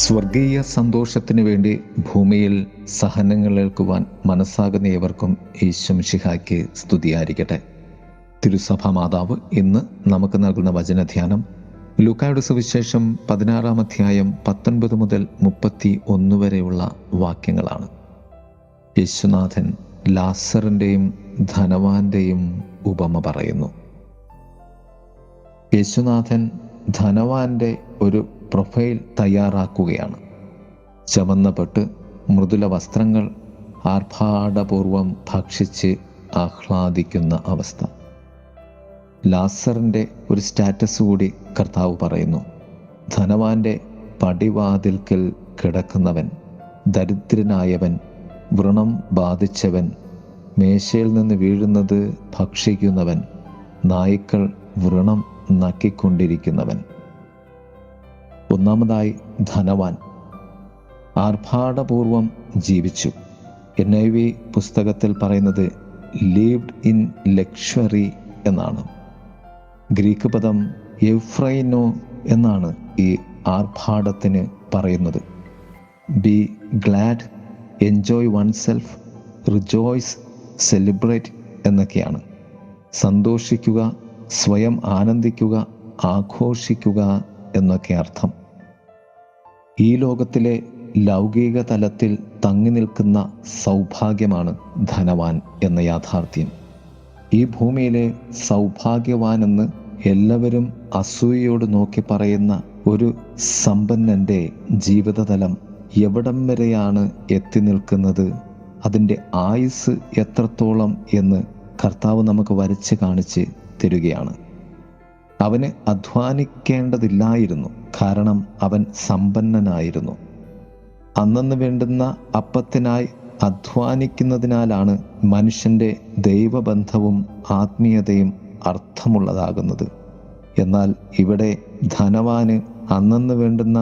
സ്വർഗീയ സന്തോഷത്തിനു വേണ്ടി ഭൂമിയിൽ സഹനങ്ങൾ ഏൽക്കുവാൻ മനസ്സാകുന്ന ഏവർക്കും ഈശോമിശിഹായ്ക്ക് സ്തുതിയായിരിക്കട്ടെ. തിരുസഭാ മാതാവ് ഇന്ന് നമുക്ക് നൽകുന്ന വചനധ്യാനം ലൂക്കായുടെ സുവിശേഷം 16-ാം അധ്യായം 19 മുതൽ 31 വരെയുള്ള വാക്യങ്ങളാണ്. യേശുനാഥൻ ലാസറിൻ്റെയും ധനവാന്റെയും ഉപമ പറയുന്നു. യേശുനാഥൻ ധനവാന്റെ ഒരു പ്രൊഫൈൽ തയ്യാറാക്കുകയാണ്. ചുവന്ന പട്ട്, മൃദുല വസ്ത്രങ്ങൾ, ആർഭാടപൂർവം ഭക്ഷിച്ച് ആഹ്ലാദിക്കുന്ന അവസ്ഥ. ലാസറിൻ്റെ ഒരു സ്റ്റാറ്റസ് കൂടി കർത്താവ് പറയുന്നു. ധനവാന്റെ പടിവാതിൽക്കൽ കിടക്കുന്നവൻ, ദരിദ്രനായവൻ, വ്രണം ബാധിച്ചവൻ, മേശയിൽ നിന്ന് വീഴുന്നത് ഭക്ഷിക്കുന്നവൻ, നായ്ക്കൾ വ്രണം നക്കിക്കൊണ്ടിരിക്കുന്നവൻ. ഒന്നാമതായി ധനവാൻ ആർഭാടപൂർവം ജീവിച്ചു. NIV പുസ്തകത്തിൽ പറയുന്നത് lived in luxury എന്നാണ്. ഗ്രീക്ക് പദം എഫ്രൈനോ എന്നാണ് ഈ ആർഭാടത്തിന് പറയുന്നത്. B GLAAD, enjoy oneself, rejoice, celebrate എന്നൊക്കെയാണ്. സന്തോഷിക്കുക, സ്വയം ആനന്ദിക്കുക, ആഘോഷിക്കുക എന്നൊക്കെ അർത്ഥം. ഈ ലോകത്തിലെ ലൗകിക തലത്തിൽ തങ്ങി നിൽക്കുന്ന സൗഭാഗ്യമാണ് ധനവാൻ എന്ന യാഥാർത്ഥ്യം. ഈ ഭൂമിയിലെ സൗഭാഗ്യവാനെന്ന് എല്ലാവരും അസൂയയോട് നോക്കി പറയുന്ന ഒരു സമ്പന്നൻ്റെ ജീവിതതലം എവിടം വരെയാണ് എത്തി നിൽക്കുന്നത്, അതിൻ്റെ ആയുസ് എത്രത്തോളം എന്ന് കർത്താവ് നമുക്ക് വരച്ച് കാണിച്ച് തരികയാണ്. അവന് അധ്വാനിക്കേണ്ടതില്ലായിരുന്നു, കാരണം അവൻ സമ്പന്നനായിരുന്നു. അന്നന്ന് വേണ്ടുന്ന അപ്പത്തിനായി അധ്വാനിക്കുന്നതിനാലാണ് മനുഷ്യൻ്റെ ദൈവബന്ധവും ആത്മീയതയും അർത്ഥമുള്ളതാകുന്നത്. എന്നാൽ ഇവിടെ ധനവാന് അന്നന്ന് വേണ്ടുന്ന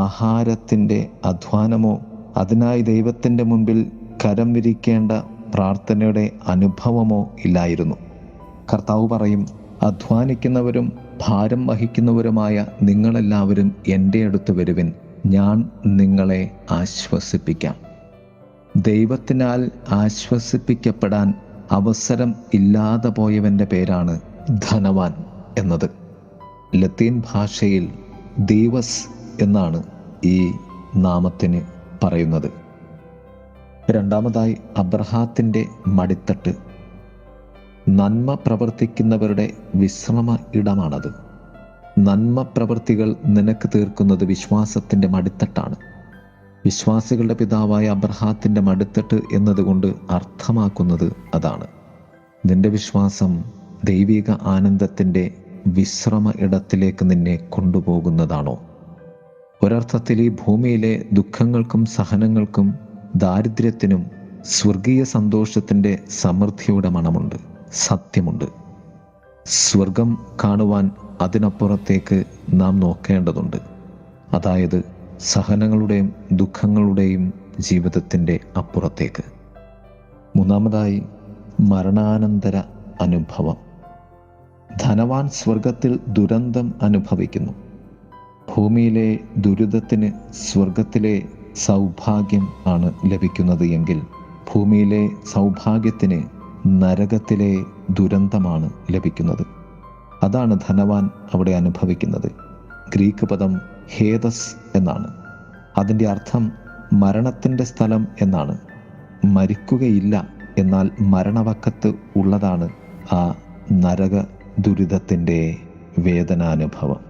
ആഹാരത്തിൻ്റെ അധ്വാനമോ അതിനായി ദൈവത്തിൻ്റെ മുൻപിൽ കരം വിരിക്കേണ്ട പ്രാർത്ഥനയുടെ അനുഭവമോ ഇല്ലായിരുന്നു. കർത്താവ് പറയും, അധ്വാനിക്കുന്നവരും ഭാരം വഹിക്കുന്നവരുമായ നിങ്ങളെല്ലാവരും എൻ്റെ അടുത്ത് വരുവിൻ, ഞാൻ നിങ്ങളെ ആശ്വസിപ്പിക്കാം. ദൈവത്തിനാൽ ആശ്വസിപ്പിക്കപ്പെടാൻ അവസരം ഇല്ലാതെ പോയവൻ്റെ പേരാണ് ധനവാൻ എന്നത്. ലത്തീൻ ഭാഷയിൽ ദീവസ് എന്നാണ് ഈ നാമത്തിന് പറയുന്നത്. രണ്ടാമതായി അബ്രഹാത്തിൻ്റെ മടിത്തട്ട്. നന്മ പ്രവർത്തിക്കുന്നവരുടെ വിശ്രമ ഇടമാണത്. നന്മ പ്രവൃത്തികൾ നിനക്ക് തീർക്കുന്നത് വിശ്വാസത്തിൻ്റെ മടിത്തട്ടാണ്. വിശ്വാസികളുടെ പിതാവായ അബ്രഹാത്തിൻ്റെ മടിത്തട്ട് എന്നതുകൊണ്ട് അർത്ഥമാക്കുന്നത് അതാണ്. നിന്റെ വിശ്വാസം ദൈവിക ആനന്ദത്തിൻ്റെ വിശ്രമ ഇടത്തിലേക്ക് നിന്നെ കൊണ്ടുപോകുന്നതാണോ? ഒരർത്ഥത്തിൽ ഈ ഭൂമിയിലെ ദുഃഖങ്ങൾക്കും സഹനങ്ങൾക്കും ദാരിദ്ര്യത്തിനും സ്വർഗീയ സന്തോഷത്തിൻ്റെ സമൃദ്ധിയുടെ മണമുണ്ട്, സത്യമുണ്ട്. സ്വർഗം കാണുവാൻ അതിനപ്പുറത്തേക്ക് നാം നോക്കേണ്ടതുണ്ട്. അതായത് സഹനങ്ങളുടെയും ദുഃഖങ്ങളുടെയും ജീവിതത്തിൻ്റെ അപ്പുറത്തേക്ക്. മൂന്നാമതായി മരണാനന്തര അനുഭവം. ധനവാൻ സ്വർഗത്തിൽ ദുരന്തം അനുഭവിക്കുന്നു. ഭൂമിയിലെ ദുരിതത്തിന് സ്വർഗത്തിലെ സൗഭാഗ്യം ആണ് ലഭിക്കുന്നത് എങ്കിൽ ഭൂമിയിലെ സൗഭാഗ്യത്തിന് നരകത്തിലെ ദുരന്തമാണ് ലഭിക്കുന്നത്. അതാണ് ധനവാൻ അവിടെ അനുഭവിക്കുന്നത്. ഗ്രീക്ക് പദം ഹേദസ് എന്നാണ്. അതിൻ്റെ അർത്ഥം മരണത്തിൻ്റെ സ്ഥലം എന്നാണ്. മരിക്കുകയില്ല, എന്നാൽ മരണവക്കത്ത് ഉള്ളതാണ് ആ നരക ദുരിതത്തിൻ്റെ വേദനാനുഭവം.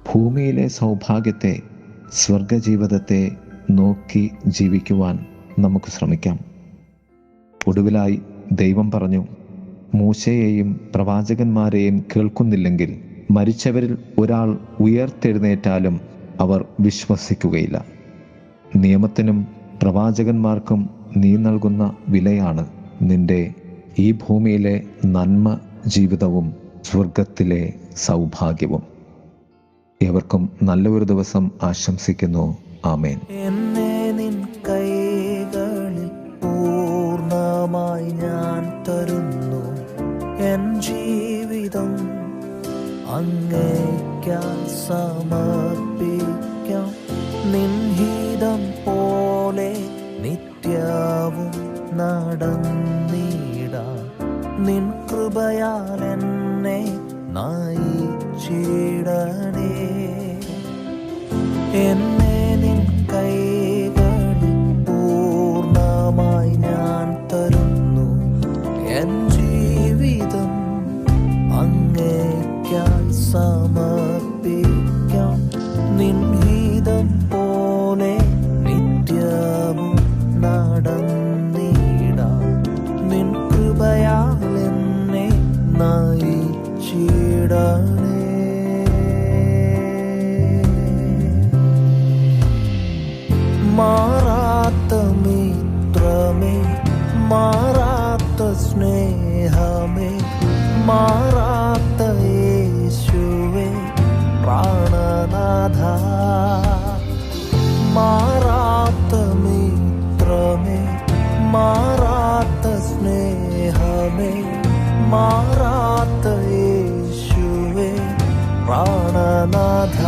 ഭൂമിയിലെ സൗഭാഗ്യത്തെ, സ്വർഗജീവിതത്തെ നോക്കി ജീവിക്കുവാൻ നമുക്ക് ശ്രമിക്കാം. ഒടുവിലായി ദൈവം പറഞ്ഞു, മൂശയെയും പ്രവാചകന്മാരെയും കേൾക്കുന്നില്ലെങ്കിൽ മരിച്ചവരിൽ ഒരാൾ ഉയർത്തെഴുന്നേറ്റാലും അവർ വിശ്വസിക്കുകയില്ല. നിയമത്തിനും പ്രവാചകന്മാർക്കും നീ നൽകുന്ന വിലയാണ് നിന്റെ ഈ ഭൂമിയിലെ നന്മ ജീവിതവും സ്വർഗത്തിലെ സൗഭാഗ്യവും. ഏവർക്കും നല്ലൊരു ദിവസം ആശംസിക്കുന്നു. ആമേൻ. ഞാൻ തരുന്നു എൻ ജീവിതം, അങ്ങേയ്ക്കായി സമർപ്പിക്കാം. നിൻഹിതം പോലെ നിത്യവും നടന്നിടാൻ നിൻ കൃപയാൽ എന്നെ നയിച്ചിടണേ. എന്നെ നിൻ കൈകളിൽ പൂർണ്ണമായി ഞാൻ തരുന്നു. എൻ ജീവിതം അങ്ങേയ്ക്കായി സമർപ്പിക്കാം. നിൻഹിതം പോലെ നിത്യവും നടന്നിടാൻ നിൻ കൃപയാൽ എന്നെ നയിച്ചിടണേ. മാറാത്ത മിത്രമേ, മാറാത്ത സ്നേഹമേ, മാറാത്ത യേശുവേ പ്രാണനാഥ. മാറാത്ത മിത്രമേ, മാറാത്ത സ്നേഹമേ, മാറാത്ത യേശുവേ പ്രാണനാഥ.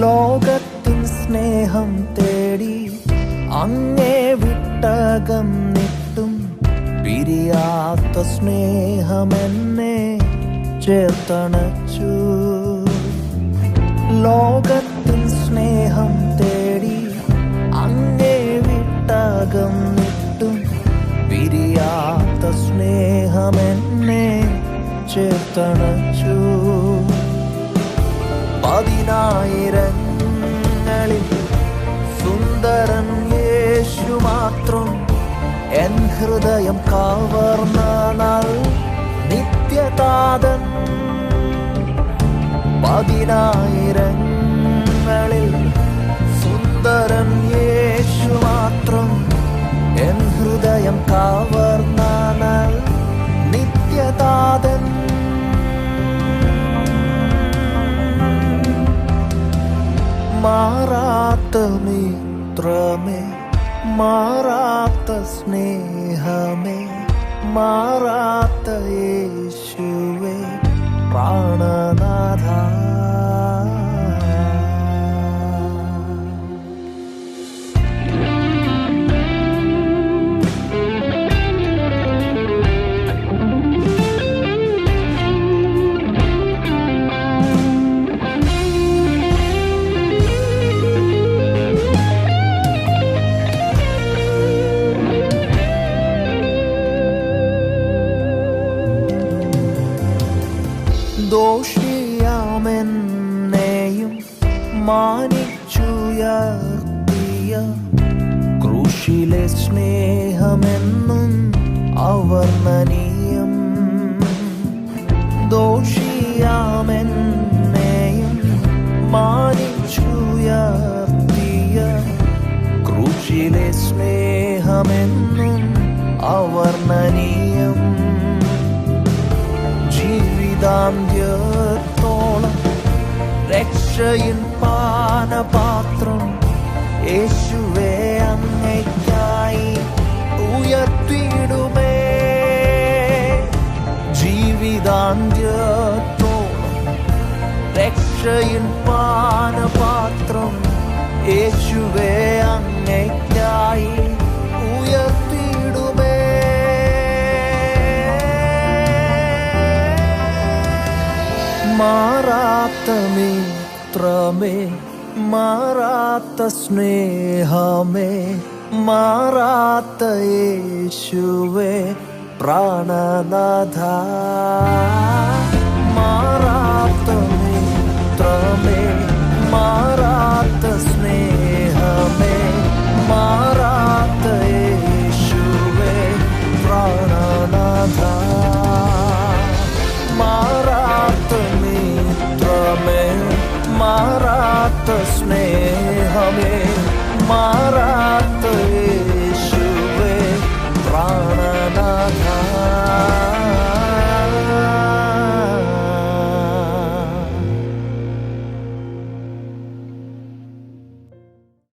ലോകത്തിൻ സ്നേഹം തേടി അങ്ങേ വിട്ടകന്നിട്ടും പിരിയാത്ത സ്നേഹമെന്നെ ചേർത്തണച്ചു. ലോകത്തിൻ സ്നേഹം തേടി അങ്ങേ വിട്ടകന്നിട്ടും പിരിയാത്ത സ്നേഹമെന്നെ ചേർത്തണച്ചു. പതിനായിരങ്ങളിൽ സുന്ദരൻ യേശു മാത്രം എൻ ഹൃദയം കവർന്ന നാൾ നിത്യതാതൻ. പതിനായിരങ്ങളിൽ സുന്ദരൻ യേശു മാത്രം എൻ ഹൃദയം കവർന്ന നാൾ നിത്യതാതൻ. മാറാത്ത മിത്രമേ, മാറാത്ത സ്നേഹമേ, മാറാത്ത യേശുവേ പ്രാണനാഥ. ദോഷിയാമെന്നെയും മാനിച്ചുയർത്തിയ ക്രൂശിലെ സ്നേഹമെന്നും അവർണ്ണനീയം. ദോഷിയാമെന്നെയും മാനിച്ചുയർത്തിയ ക്രൂശിലെ സ്നേഹമെന്നും അവർണ്ണനീയം. ജീവിതാന്ത്യത്തോളം രക്ഷയിൻ പാനപാത്രം യേശുവേ അങ്ങേയ്ക്കായി ഉയർത്തിയിടുമേ. ജീവിതാന്ത്യത്തോളം രക്ഷയിൻ പാനപാത്രം യേശുവേ അങ്ങേയ്ക്കായി ഉയർത്തിയിടുമേ. മാറാത്ത മിത്രമേ, മാറാത്ത സ്നേഹമേ, മാറാത്ത യേശുവേ പ്രാണനാഥ. മാറാത്ത മിത്രമേ, മാറാത്ത സ്നേഹമേ, മാറാത്ത യേശുവേ മാറാത്ത